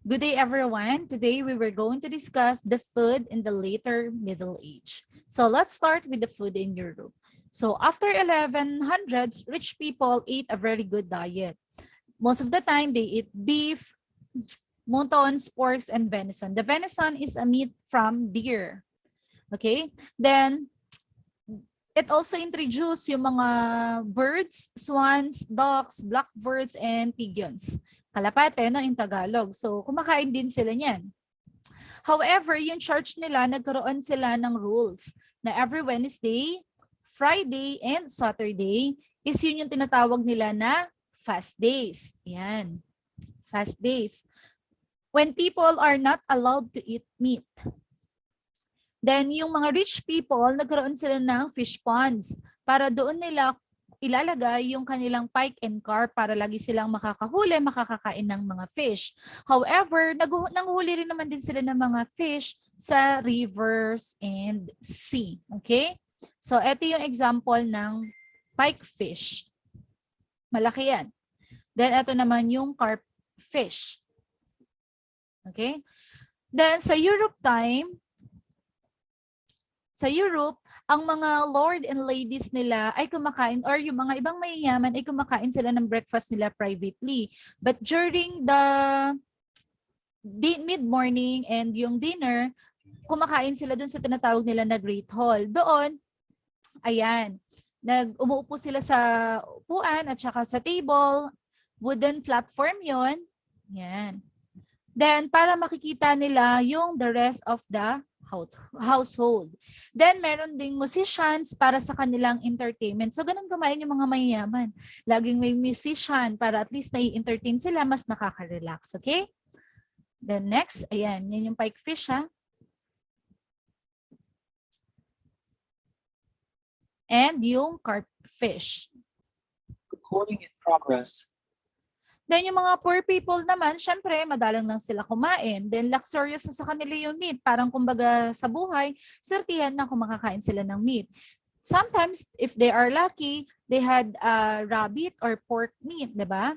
Good day, everyone. Today we were going to discuss the food in the later Middle Age. So let's start with the food in Europe. So after 1100s, rich people ate a very good diet. Most of the time, they eat beef, moutons, porks, and venison. The venison is a meat from deer. Okay? Then, it also introduced yung mga birds, swans, ducks, blackbirds, and pigeons. Kalapate, no, in Tagalog. So, kumakain din sila niyan. However, yung church nila, nagkaroon sila ng rules na every Wednesday, Friday, and Saturday is yun yung tinatawag nila na fast days. Yan. Fast days. When people are not allowed to eat meat. Then, yung mga rich people, nagkaroon sila ng fish ponds para doon nila ilalagay yung kanilang pike and carp para lagi silang makakahuli, makakakain ng mga fish. However, nanghuli rin naman din sila ng mga fish sa rivers and sea. Okay? So, ito yung example ng pike fish. Malaki yan. Then, ito naman yung carp fish. Okay? Then, sa Europe time, sa Europe, ang mga lord and ladies nila ay kumakain or yung mga ibang mayayaman ay kumakain sila ng breakfast nila privately. But during the mid-morning and yung dinner, kumakain sila dun sa tinatawag nila na Great Hall. Doon, ayan, umuupo sila sa upuan at saka sa table, wooden platform yon. Yan. Then, para makikita nila yung the rest of the household. Then, meron ding musicians para sa kanilang entertainment. So, ganun kumain yung mga mayayaman. Laging may musician para at least nai-entertain sila, mas nakaka-relax. Okay? Then, next, ayan, yan yung pike fish, ha? And yung carp fish. Recording in progress. Then yung mga poor people naman, syempre, madalang lang sila kumain. Then luxurious na sa kanila yung meat. Parang kumbaga sa buhay, swertihan na kung makakain sila ng meat. Sometimes, if they are lucky, they had rabbit or pork meat, di ba?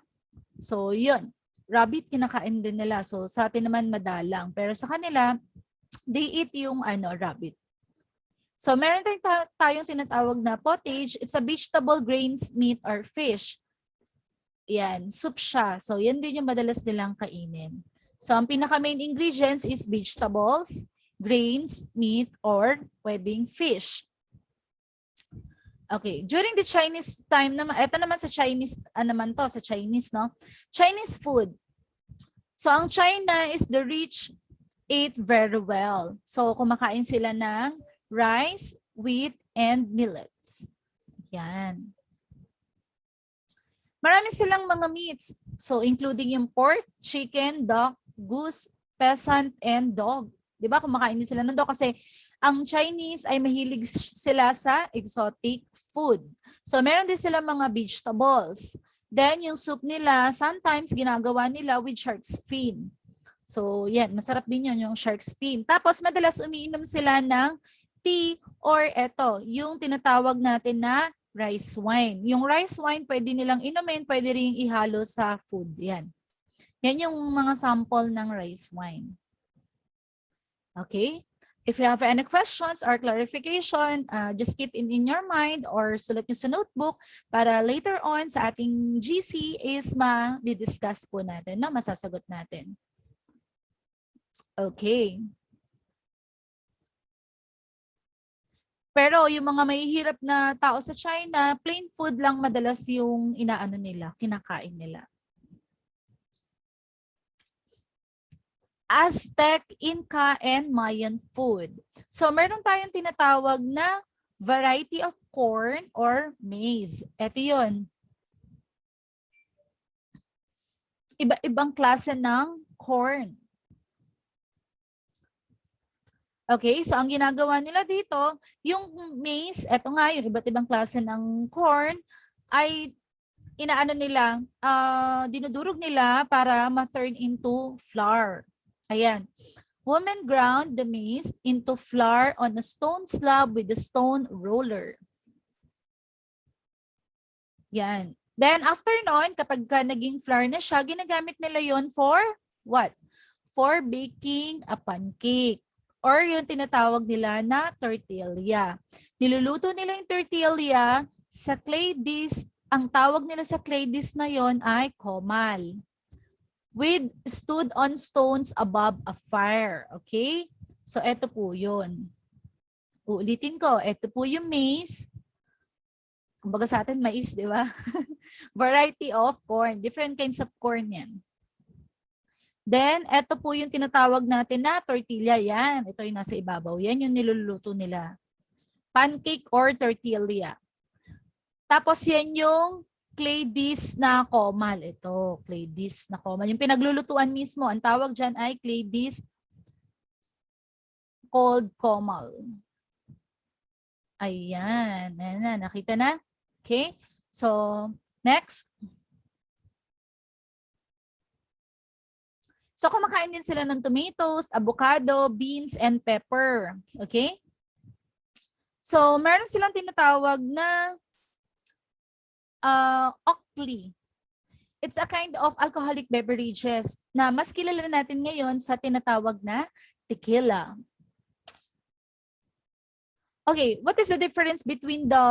So, yun. Rabbit, kinakain din nila. So, sa atin naman madalang. Pero sa kanila, they eat yung rabbit. So, meron tayong tinatawag na pottage. It's a vegetable, grains, meat, or fish. Yan, soup siya. So, yan din yung madalas nilang kainin. So, ang pinaka-main ingredients is vegetables, grains, meat, or pwedeng fish. Okay, during the Chinese time naman, ito naman sa Chinese, naman to, sa Chinese, no? Chinese food. So, ang China is the rich ate very well. So, kumakain sila ng rice, wheat, and millets. Yan. Marami silang mga meats. So, including yung pork, chicken, duck, goose, pheasant, and dog. Diba? Kumakain din sila ng dog kasi ang Chinese ay mahilig sila sa exotic food. So, meron din sila mga vegetables. Then, yung soup nila, sometimes ginagawa nila with shark's fin. So, yan. Masarap din yun, yung shark's fin. Tapos, madalas umiinom sila ng tea or eto, yung tinatawag natin na rice wine. Yung rice wine, pwede nilang inumin, pwede rin ihalo sa food. Yan. Yan yung mga sample ng rice wine. Okay? If you have any questions or clarification, just keep in your mind or sulat nyo sa notebook para later on sa ating GC is ma-discuss po natin, no? Masasagot natin. Okay. Pero yung mga mahihirap na tao sa China, plain food lang madalas yung inaano nila, kinakain nila. Aztec, Inca, and Mayan food. So meron tayong tinatawag na variety of corn or maize. Ito yun. Iba-ibang klase ng corn. Okay, so ang ginagawa nila dito, yung maize, eto nga yung iba't ibang klase ng corn, ay inaano nila, dinudurog nila para ma-turn into flour. Ayan. Women ground the maize into flour on a stone slab with a stone roller. Yan. Then after noon, kapag naging flour na siya, ginagamit nila yon for what? for baking a pancake or yung tinatawag nila na tortilla. Niluluto nila yung tortilla sa clay dish. Ang tawag nila sa clay dish na yon ay comal. With stood on stones above a fire. Okay? So, eto po yun. Uulitin ko. Eto po yung maize. Kumbaga sa atin, mais, di ba? Variety of corn. Different kinds of corn yan. Then, eto po yung tinatawag natin na tortilla. Yan. Ito yung nasa ibabaw. Yan yung niluluto nila. Pancake or tortilla. Tapos yan yung clay dish na comal. Ito, clay dish na comal. Yung pinaglulutuan mismo, ang tawag dyan ay clay dish called comal. Ayan. Ayan, nakita na? Okay. So, next. So, kumakain din sila ng tomatoes, avocado, beans, and pepper. Okay? So, meron silang tinatawag na Oakley. It's a kind of alcoholic beverages na mas kilala natin ngayon sa tinatawag na tequila. Okay, what is the difference between the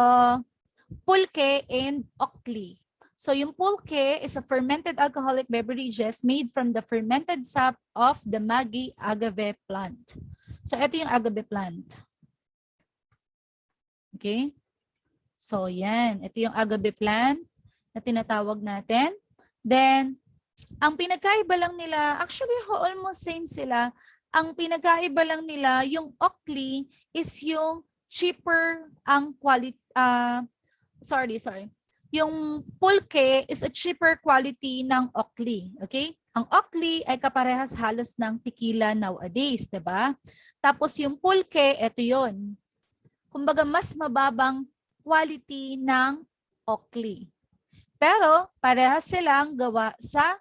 pulque and Oakley? So yung pulque is a fermented alcoholic beverages made from the fermented sap of the Magi agave plant. So ito yung agave plant. Okay? So yan, ito yung agave plant na tinatawag natin. Then, ang pinagkaiba lang nila, actually almost same sila. Ang pinagkaiba lang nila, yung Oakley is yung cheaper ang quality, sorry. Yung pulque is a cheaper quality ng Oakley. Okay? Ang Oakley ay kaparehas halos ng tequila nowadays, 'di ba? Tapos yung pulque, ito 'yon. Kumbaga mas mababang quality ng Oakley. Pero parehas silang gawa sa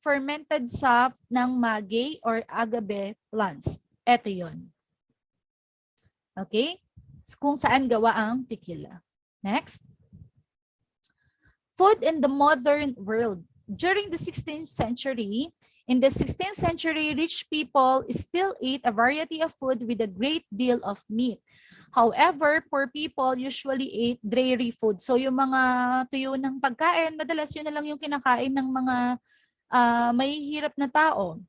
fermented sap ng maguey or agave plants. Ito 'yon. Okay? Kung saan gawa ang tequila. Next. Food in the modern world. During the 16th century, rich people still ate a variety of food with a great deal of meat. However, poor people usually ate dairy food. So yung mga tuyo ng pagkain, madalas yun na lang yung kinakain ng mga mahihirap na tao.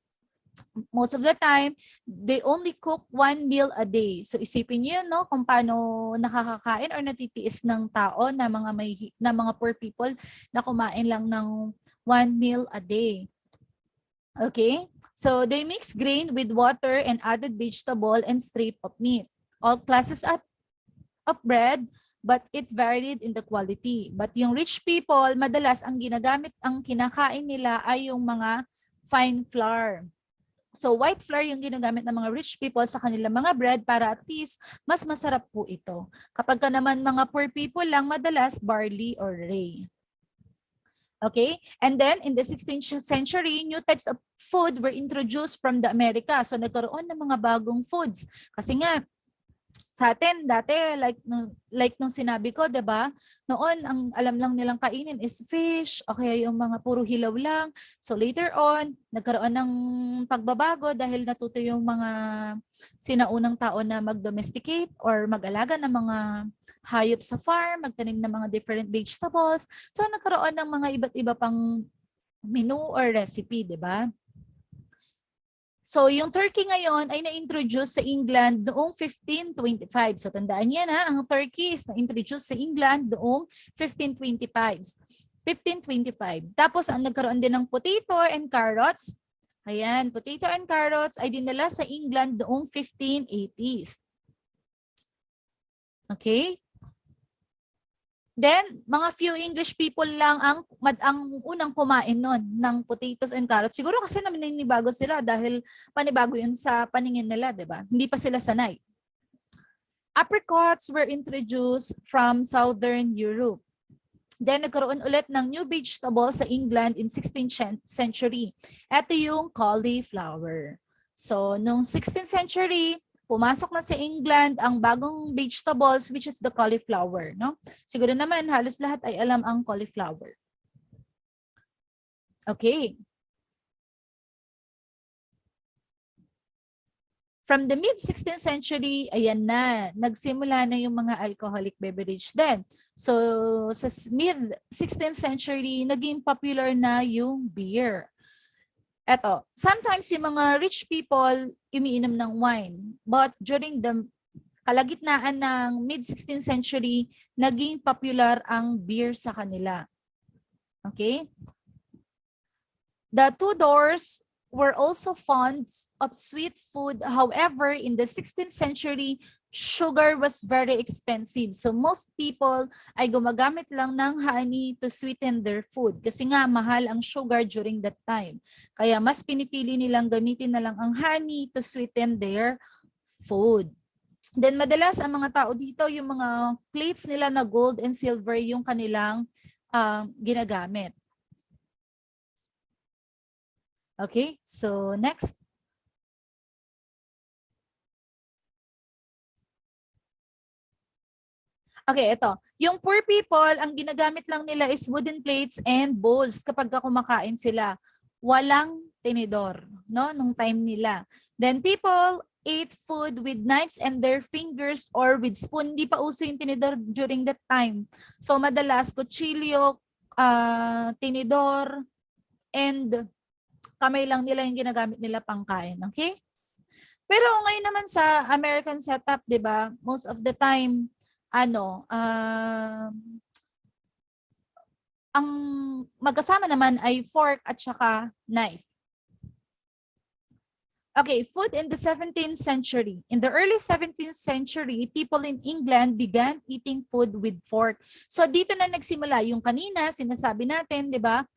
Most of the time, they only cook 1 meal a day. So isipin niyo no kung paano nakakakain or natitiis ng tao na mga poor people na kumain lang ng 1 meal a day. Okay? So they mix grain with water and added vegetable and strip of meat. All classes of bread, but it varied in the quality. But yung rich people, madalas ang kinakain nila ay yung mga fine flour. So white flour yung ginagamit ng mga rich people sa kanilang mga bread para at least mas masarap po ito. Kapag ka naman mga poor people lang, madalas barley or rye. Okay? And then in the 16th century, new types of food were introduced from the America. So nagkaroon ng mga bagong foods. Kasi nga, sa atin dati like nung sinabi ko, 'di ba? Noon ang alam lang nilang kainin is fish, o kaya yung mga puro hilaw lang. So later on, nagkaroon ng pagbabago dahil natuto yung mga sinaunang tao na mag-domesticate or mag-alaga ng mga hayop sa farm, magtanim ng mga different vegetables. So nagkaroon ng mga iba't iba pang menu or recipe, 'di ba? So, yung turkey ngayon ay na-introduce sa England noong 1525. So, tandaan niya na, ang turkey is na-introduce sa England noong 1525. Tapos, ang nagkaroon din ng potato and carrots. Ayan, potato and carrots ay dinala sa England noong 1580s. Okay? Then, mga few English people lang ang unang kumain nun ng potatoes and carrots. Siguro kasi naninibago sila dahil panibago yun sa paningin nila, di ba? Hindi pa sila sanay. Apricots were introduced from Southern Europe. Then, nagkaroon ulit ng new vegetable sa England in 16th century. Ito yung cauliflower. So, nung 16th century, pumasok na sa England ang bagong vegetables which is the cauliflower, no? Siguro naman halos lahat ay alam ang cauliflower. Okay. From the mid-16th century, ayan na, nagsimula na yung mga alcoholic beverage din. So, sa mid-16th century, naging popular na yung beer. Eto, sometimes yung mga rich people umiinom ng wine. But during the kalagitnaan ng mid-16th century, naging popular ang beer sa kanila. Okay? The Tudors were also fond of sweet food. However, in the 16th century, sugar was very expensive. So most people ay gumagamit lang ng honey to sweeten their food. Kasi nga, mahal ang sugar during that time. Kaya mas pinipili nilang gamitin na lang ang honey to sweeten their food. Then madalas ang mga tao dito, yung mga plates nila na gold and silver yung kanilang ginagamit. Okay, so next. Okay, ito. Yung poor people, ang ginagamit lang nila is wooden plates and bowls kapag kumakain sila. Walang tinidor, no, nung time nila. Then people ate food with knives and their fingers or with spoon. Hindi pa uso yung tinidor during that time. So madalas kutsilyo, tinidor, and kamay lang nila yung ginagamit nila pangkain. Okay? Pero ngayon naman sa American setup, 'di ba? Most of the time ang magkasama naman ay fork at saka knife. Okay, food in the 17th century. In the early 17th century, people in England began eating food with fork. So dito na nagsimula yung kanina, sinasabi natin, 'di ba?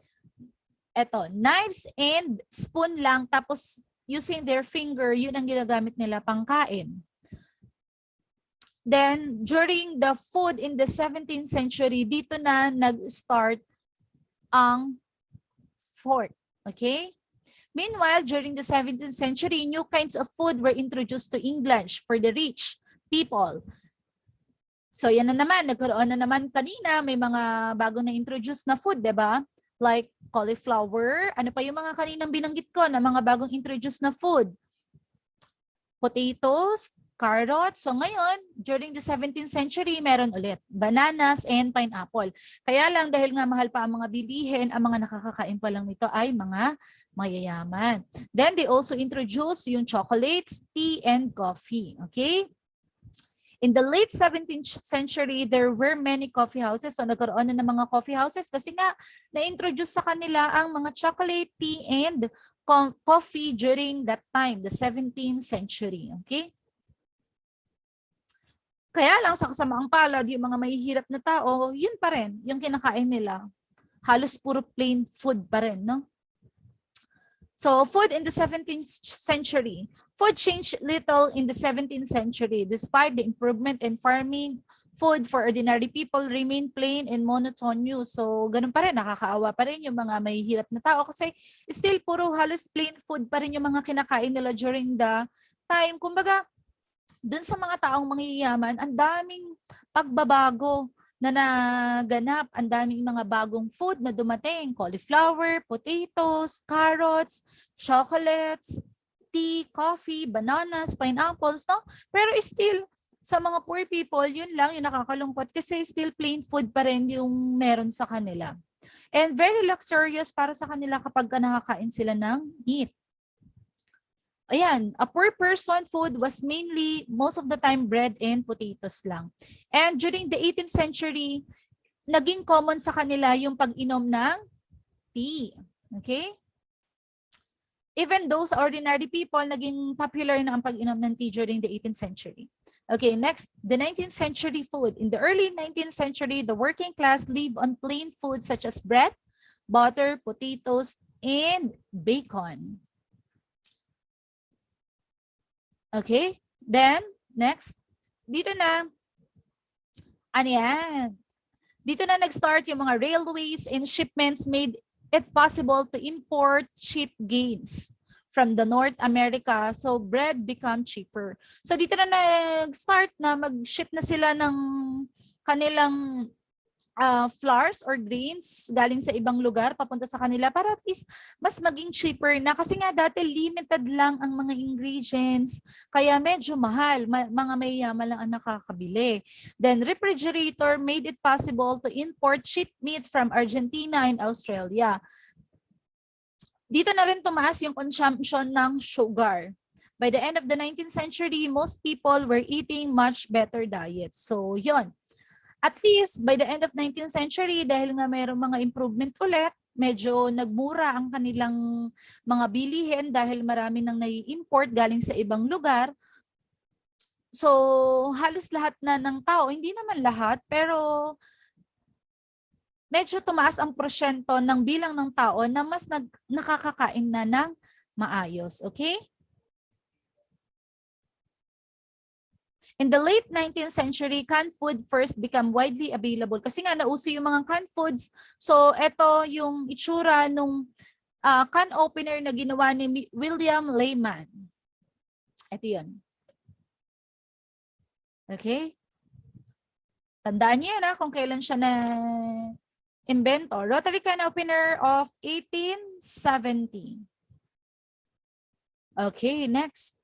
Eto, knives and spoon lang, tapos using their finger, yun ang ginagamit nila pangkain. Then, during the food in the 17th century, dito na nag-start ang fork. Okay? Meanwhile, during the 17th century, new kinds of food were introduced to England for the rich people. So, yan na naman. Nagkaroon na naman kanina, may mga bago na introduce na food, di ba? Like cauliflower. Ano pa yung mga kaninang binanggit ko na mga bagong introduce na food? Potatoes, carrots. So ngayon, during the 17th century, meron ulit bananas and pineapple. Kaya lang dahil nga mahal pa ang mga bilihin, ang mga nakakakain pa lang nito ay mga mayayaman. Then they also introduce yung chocolates, tea, and coffee. Okay? In the late 17th century, there were many coffee houses. So nagkaroon na ng mga coffee houses kasi nga na-introduce sa kanila ang mga chocolate, tea, and coffee during that time, the 17th century. Okay? Kaya lang sa kasamaang palad, yung mga mahihirap na tao, yun pa rin, yung kinakain nila. Halos puro plain food pa rin, no? So, food in the 17th century. Food changed little in the 17th century. Despite the improvement in farming, food for ordinary people remain plain and monotonous. So, ganun pa rin, nakakaawa pa rin yung mga mahihirap na tao kasi still puro halos plain food pa rin yung mga kinakain nila during the time. Kumbaga, dun sa mga taong mangyayaman, ang daming pagbabago na naganap, ang daming mga bagong food na dumating, cauliflower, potatoes, carrots, chocolates, tea, coffee, bananas, pineapples, no? Pero still, sa mga poor people, yun lang yung nakakalungkot kasi still plain food pa rin yung meron sa kanila. And very luxurious para sa kanila kapag nakakain sila ng meat. Ayan, a poor person food was mainly, most of the time, bread and potatoes lang. And during the 18th century, naging common sa kanila yung pag-inom ng tea. Okay? Even those ordinary people, naging popular na ang pag-inom ng tea during the 18th century. Okay, next, the 19th century food. In the early 19th century, the working class lived on plain food such as bread, butter, potatoes, and bacon. Okay, then, next, dito na, ano yan? Dito na nag-start yung mga railways and shipments made it possible to import cheap grains from the North America. So, bread become cheaper. So, dito na nag-start na mag-ship na sila ng kanilang flours or grains galing sa ibang lugar papunta sa kanila para at least mas maging cheaper na kasi nga dati limited lang ang mga ingredients kaya medyo mahal, mga mayayaman lang ang nakakabili. Then refrigerator made it possible to import cheap meat from Argentina and Australia. Dito na rin tumaas yung consumption ng sugar. By the end of the 19th century, most people were eating much better diets. So, yon. At least, by the end of 19th century, dahil nga mayroong mga improvement ulit, medyo nagmura ang kanilang mga bilihin dahil marami nang nai-import galing sa ibang lugar. So, halos lahat na ng tao, hindi naman lahat, pero medyo tumaas ang porsyento ng bilang ng tao na mas nakakakain na ng maayos. Okay? In the late 19th century, canned food first became widely available. Kasi nga nauso yung mga canned foods. So, ito yung itsura nung can opener na ginawa ni William Layman. Ito yun. Okay? Tandaan niyo yan kung kailan siya na invento. Rotary can opener of 1870. Okay, next.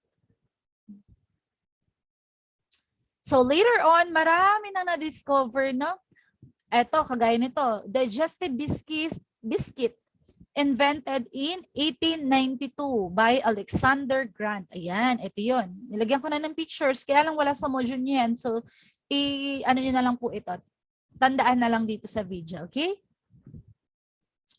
So later on, marami nang na-discover, no? Ito, kagaya nito, digestive biscuit invented in 1892 by Alexander Grant. Ayan, ito yun. Nilagyan ko na ng pictures, kaya lang wala sa module niyan. So, ano nyo na lang po ito. Tandaan na lang dito sa video, okay?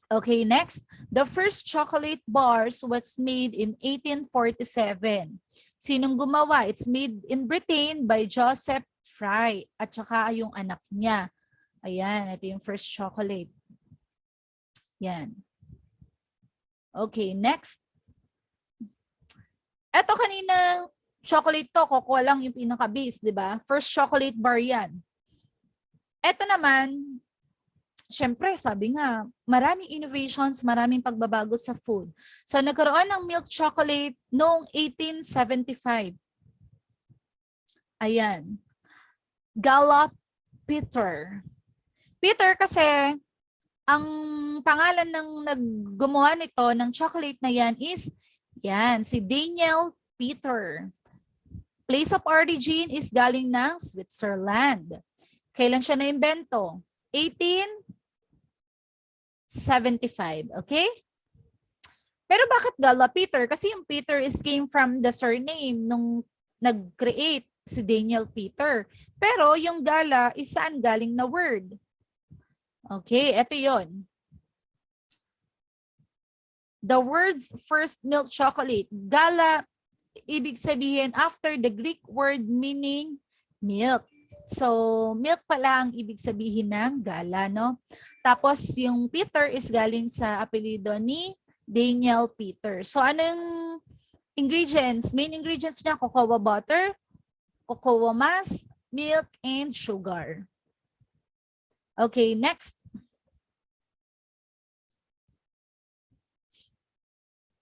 Okay, next. The first chocolate bars was made in 1847. Sinong gumawa? It's made in Britain by Joseph Fry at saka yung anak niya. Ayan, ito yung first chocolate. Yan. Okay, next. Ito kanina chocolate to, kukuha lang yung pinaka-base, di ba? First chocolate bar yan. Ito naman, syempre, sabi nga, maraming innovations, maraming pagbabago sa food. So, nagkaroon ng milk chocolate noong 1875. Ayan. Gala Peter. Peter kasi, ang pangalan ng naggumawa nito, ng chocolate na yan is, yan, si Daniel Peter. Place of origin is galing ng Switzerland. Kailan siya na-imbento? 1875, okay? Pero bakit Gala Peter? Kasi yung Peter is came from the surname nung nag-create si Daniel Peter. Pero yung Gala is saan galing na word? Okay, eto yon. The words first milk chocolate. Gala, ibig sabihin after the Greek word meaning milk. So, milk pala ang ibig sabihin ng Gala, no? Tapos, yung Peter is galing sa apelido ni Daniel Peter. So, anong ingredients? Main ingredients niya, cocoa butter, cocoa mass, milk, and sugar. Okay, next.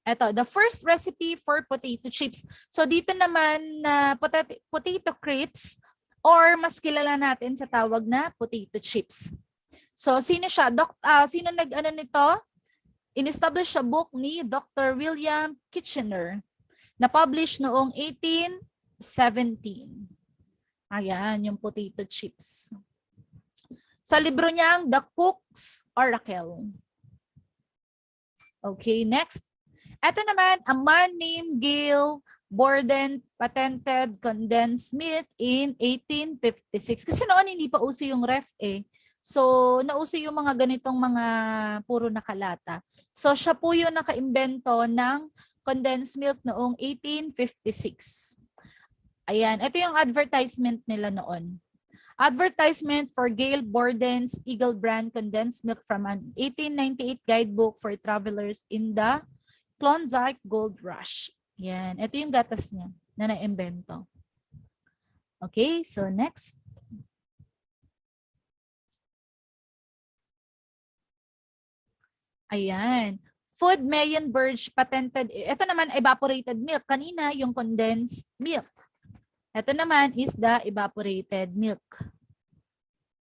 Ito, the first recipe for potato chips. So, dito naman na potato crisps, or mas kilala natin sa tawag na potato chips. So, sino siya? Sino nag-ano nito? In-establish siya book ni Dr. William Kitchener na publish noong 1817. Ayan, yung potato chips. Sa libro niyang The Cook's Oracle. Okay, next. Ito naman, a man named Gale Borden patented condensed milk in 1856. Kasi noon hindi pa uso yung ref eh. So, nauso yung mga ganitong mga puro nakalata. So, siya po yung nakaimbento ng condensed milk noong 1856. Ayan, ito yung advertisement nila noon. Advertisement for Gale Borden's Eagle brand condensed milk from an 1898 guidebook for travelers in the Klondike Gold Rush. Yan. Ito yung gatas niya na na-imbento. Okay, so next. Ayan. Food Meyenberg patented. Ito naman, evaporated milk. Kanina, yung condensed milk. Ito naman is the evaporated milk.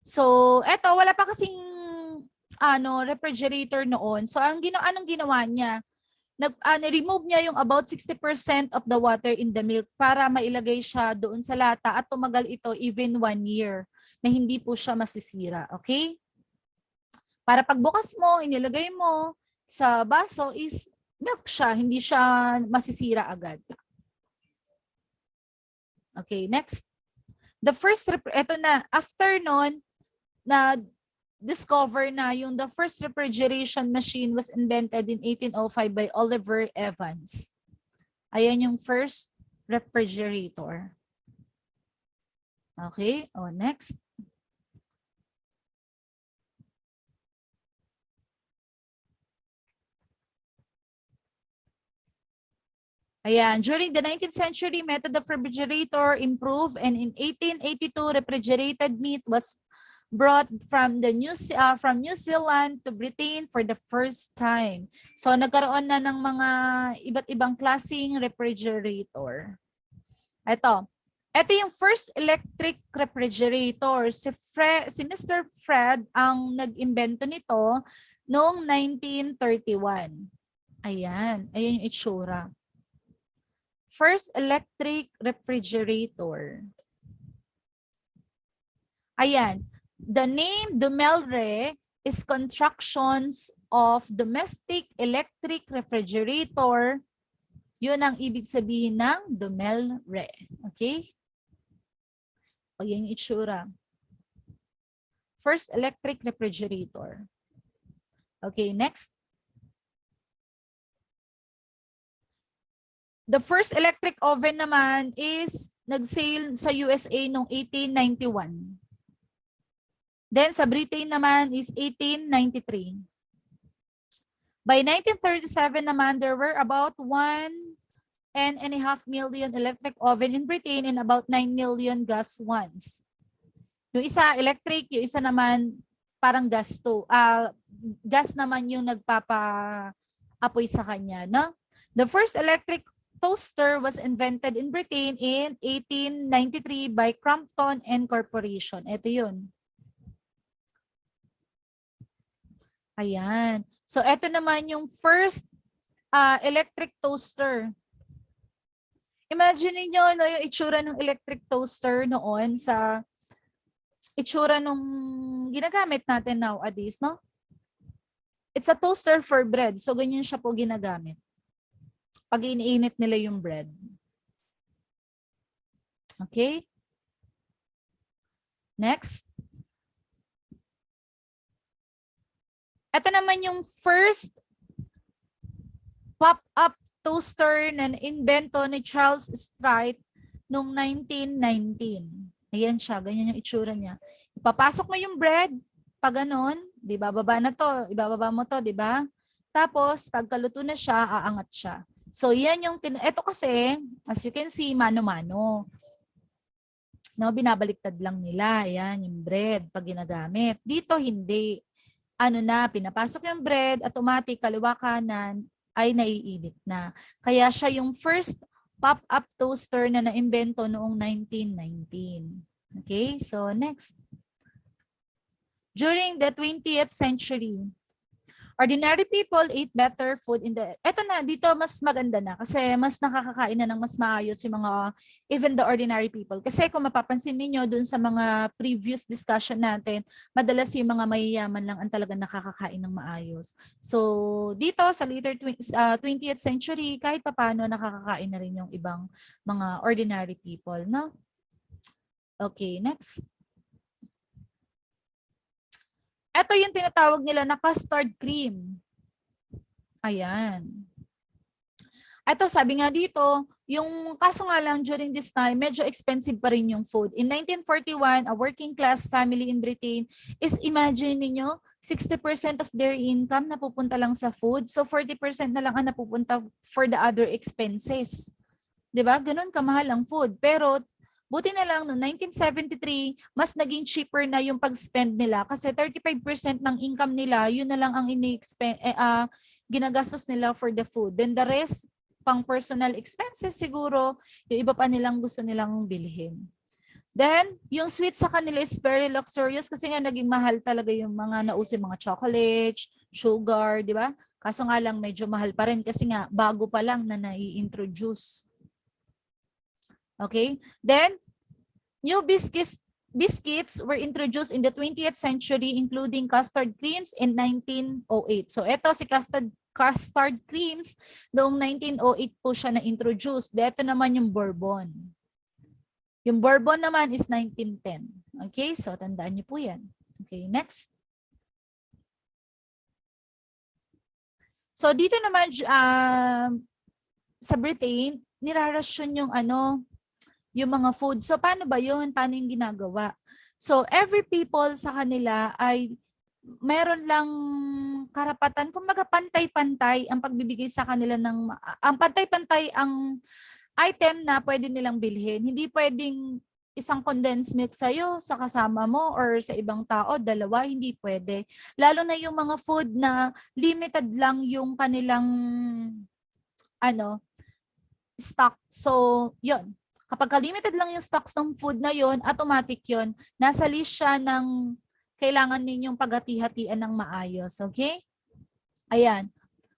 So, eto, wala pa kasing refrigerator noon. So, anong ginawa niya? Remove niya yung about 60% of the water in the milk para mailagay siya doon sa lata at tumagal ito even 1 year na hindi po siya masisira. Okay? Para pagbukas mo, inilagay mo sa baso is milk siya, hindi siya masisira agad. Okay, next. Eto na, after nun, na discover na yung the first refrigeration machine was invented in 1805 by Oliver Evans. Ayan yung first refrigerator. Okay, next. Ayan, during the 19th century, method of refrigerator improved, and in 1882, refrigerated meat was brought from New Zealand to Britain for the first time. So nagkaroon na ng mga iba't ibang klaseng refrigerator. Ito yung first electric refrigerator. Si Mr. Fred ang nag-imbento nito noong 1931. Ayan yung itsura. First electric refrigerator. Ayan. The name Dumelre is constructions of domestic electric refrigerator. Yun ang ibig sabihin ng Dumelre. Okay? Ayan yung itsura. First electric refrigerator. Okay, next. The first electric oven naman is nag-sale sa USA noong 1891. Then sa Britain naman is 1893. By 1937 naman, there were about 1.5 million electric oven in Britain and about 9 million gas ones. Yung isa electric, yung isa naman parang gas gas naman yung nagpapa-apoy sa kanya, no? The first electric toaster was invented in Britain in 1893 by Crompton and Corporation. Ito yun. Ayan. So, ito naman yung first electric toaster. Imagine niyo no, yung itsura ng electric toaster noon sa itsura nung ginagamit natin nowadays, no? It's a toaster for bread. So, ganyan siya po ginagamit. Pag iniinit nila yung bread. Okay? Next. Ito naman yung first pop-up toaster na invento ni Charles Strite noong 1919. Ayan siya, ganyan yung itsura niya. Ipapasok mo yung bread, pag ganon, di ba, baba na to, ibababa mo to, di ba? Tapos, pagkaluto na siya, aangat siya. So, yan yung, ito kasi, as you can see, mano-mano. No, binabaliktad lang nila. Ayan, yung bread pag ginagamit. Dito, hindi. Pinapasok yung bread, automatic, kaliwa kanan, ay naiinit na. Kaya siya yung first pop-up toaster na naimbento noong 1919. Okay, so next. During the 20th century, ordinary people ate better food in the... Eto na, dito mas maganda na kasi mas nakakakain na ng mas maayos yung mga, even the ordinary people. Kasi kung mapapansin niyo dun sa mga previous discussion natin, madalas yung mga mayayaman lang ang talagang nakakakain ng maayos. So, dito sa later 20th century, kahit papano nakakakain na rin yung ibang mga ordinary people, no? Okay, next. Ito yung tinatawag nila na custard cream. Ayan. Ito, sabi nga dito, yung kaso nga lang during this time, medyo expensive pa rin yung food. In 1941, a working class family in Britain is, imagine niyo 60% of their income napupunta lang sa food. So 40% na lang ang napupunta for the other expenses. 'Di ba? Ganun kamahal ang food. Pero buti na lang noong 1973, mas naging cheaper na yung pag-spend nila kasi 35% ng income nila, yun na lang ang ginagastos nila for the food. Then the rest, pang personal expenses siguro, yung iba pa nilang gusto nilang bilhin. Then, yung sweet sa kanila is very luxurious kasi nga naging mahal talaga yung mga nauso, mga chocolate, sugar, di ba? Kaso nga lang medyo mahal pa rin kasi nga bago pa lang na nai-introduce. Okay? Then, new biscuits were introduced in the 20th century including custard creams in 1908. So, ito si custard creams, noong 1908 po siya na-introduce. Dito naman yung Bourbon. Yung Bourbon naman is 1910. Okay, so tandaan niyo po yan. Okay, next. So dito naman sa Britain, nirarasyon yung yung mga food. So paano ba yun? Paano yung ginagawa? So every people sa kanila ay meron lang karapatan, kumbaga pantay-pantay ang pagbibigay sa kanila ng, ang pantay-pantay ang item na pwede nilang bilhin. Hindi pwedeng isang condensed milk sa'yo, sa kasama mo, or sa ibang tao, dalawa, hindi pwede. Lalo na yung mga food na limited lang yung kanilang stock. So, yun. Kapag limited lang yung stocks ng food na yun, automatic yun. Nasa list siya ng kailangan ninyong paghati-hatian ng maayos. Okay? Ayan.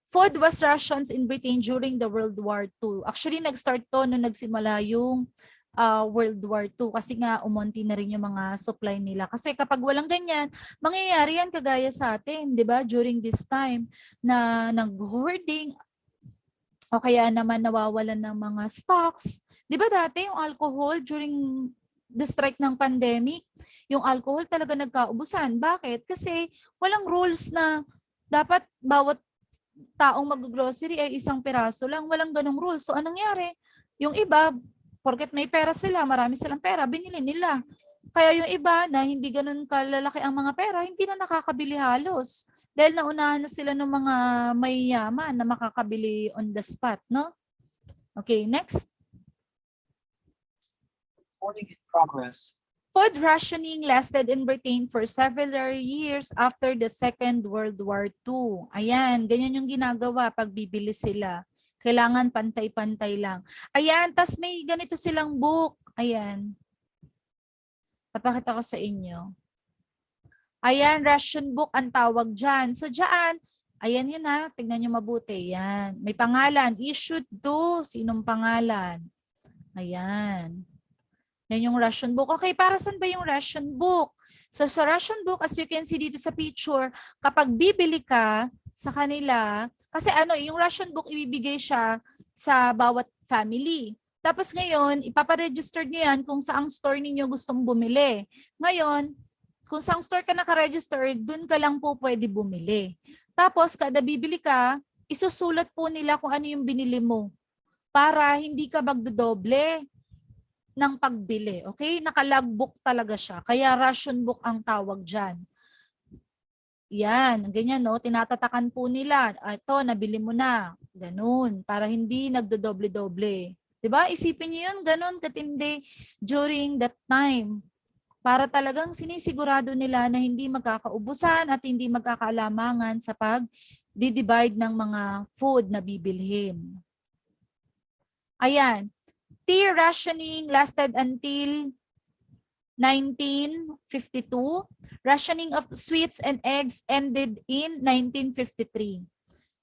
Food was rations in Britain during the World War II. Actually, nag-start to nung nagsimula yung World War II kasi nga umonti na rin yung mga supply nila. Kasi kapag walang ganyan, mangyayari yan kagaya sa atin, di ba? During this time na nag-hoarding o kaya naman nawawalan ng mga stocks. Di ba dati yung alcohol during the strike ng pandemic, yung alcohol talaga nagkaubusan. Bakit? Kasi walang rules na dapat bawat taong mag-grocery ay isang piraso lang. Walang ganong rules. So, anong nangyari? Yung iba, porket may pera sila, marami silang pera, binili nila. Kaya yung iba na hindi ganun kalalaki ang mga pera, hindi na nakakabili halos. Dahil naunahan na sila ng mga mayayaman na makakabili on the spot, no? Okay, next. Reporting in progress. Food rationing lasted in Britain for several years after the Second World War II. Ayan, ganyan yung ginagawa pag bibili sila. Kailangan pantay-pantay lang. Ayan, tas may ganito silang book. Ayan. Papakita ko sa inyo. Ayan, ration book ang tawag dyan. So dyan, ayan yun ha, tignan nyo mabuti. Yan. May pangalan, issued to. Sinong pangalan? Ayan. Yan yung ration book. Okay, para saan ba yung ration book? So sa ration book, as you can see dito sa picture, kapag bibili ka sa kanila, kasi yung ration book, ibibigay siya sa bawat family. Tapos ngayon, ipaparegister nyo yan kung saang store ninyo gustong bumili. Ngayon, kung saang store ka nakaregister, dun ka lang po pwede bumili. Tapos, kada bibili ka, isusulat po nila kung ano yung binili mo para hindi ka magdodoble ng pagbili. Okay? Nakalogbook talaga siya. Kaya ration book ang tawag dyan. Yan. Ganyan, no? Tinatatakan po nila. Ito, nabili mo na. Ganun. Para hindi nagdodoble-doble. Diba? Isipin niyo yun, ganun katindi during that time. Para talagang sinisigurado nila na hindi magkakaubusan at hindi magkakaalamangan sa pag-divide ng mga food na bibilhin. Ayan. Tea rationing lasted until 1952. Rationing of sweets and eggs ended in 1953.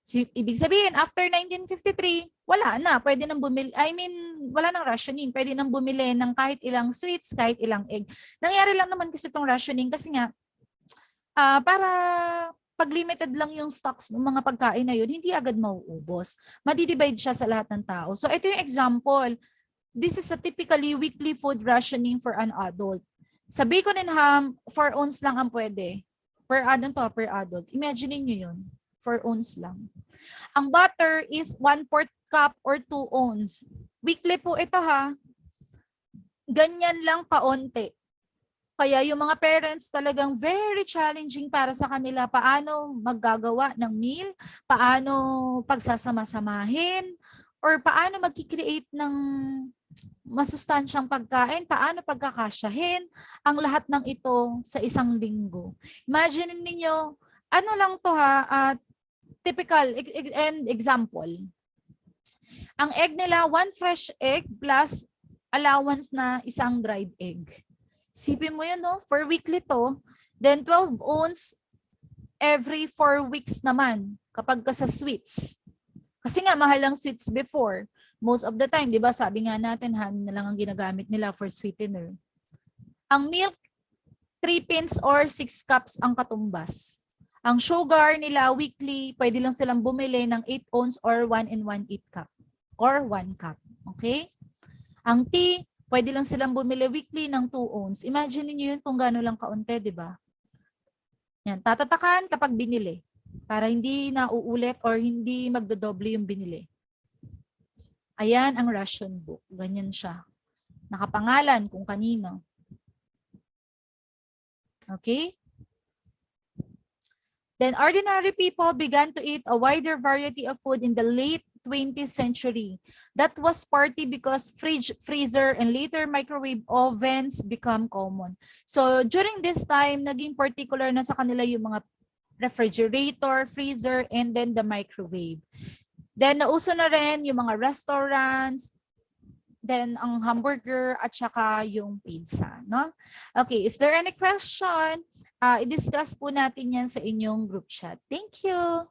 So, ibig sabihin, after 1953, wala na. Pwede nang bumili, wala nang rationing. Pwede nang bumili ng kahit ilang sweets, kahit ilang egg. Nangyari lang naman kasi itong rationing kasi nga, para pag limited lang yung stocks ng mga pagkain na yun, hindi agad mauubos. Madidivide siya sa lahat ng tao. So, ito yung example. This is a typically weekly food rationing for an adult. Sa bacon and ham, 4 ounce lang ang pwede. Per adult. Imagine niyo yun. 4 ounce lang. Ang butter is 1/4 cup or 2 ounce. Weekly po ito ha. Ganyan lang kaunti. Kaya yung mga parents talagang very challenging para sa kanila paano maggagawa ng meal, paano pagsasama-samahin, or paano mag-create ng masustansyang pagkain, paano pagkakasyahin ang lahat ng ito sa isang linggo. Imagine niyo, ano lang to ha, typical and example. Ang egg nila, 1 fresh egg plus allowance na isang dried egg. Sipin mo yun, no? For weekly to. Then 12 ounce every 4 weeks naman kapag ka sa sweets. Kasi nga, mahal ang sweets before. Most of the time, di ba, sabi nga natin, honey na lang ang ginagamit nila for sweetener. Ang milk, 3 pins or 6 cups ang katumbas. Ang sugar nila, weekly, pwede lang silang bumili ng 8 ounce or 1 and 1/8 cup. Or 1 cup. Okay? Ang tea, pwede lang silang bumili weekly ng 2 ounce. Imagine niyo yun kung gaano lang kaunti, di ba? Yan, tatatakan kapag binili para hindi na uulit or hindi magdodoble yung binili. Ayan ang ration book. Ganyan siya. Nakapangalan kung kanino. Okay? Then ordinary people began to eat a wider variety of food in the late 20th century. That was partly because fridge, freezer, and later microwave ovens become common. So during this time, naging particular na sa kanila yung mga refrigerator, freezer, and then the microwave. Then nauso na rin yung mga restaurants, then ang hamburger at saka yung pizza, no? Okay, is there any question? I-discuss po natin yan sa inyong group chat. Thank you.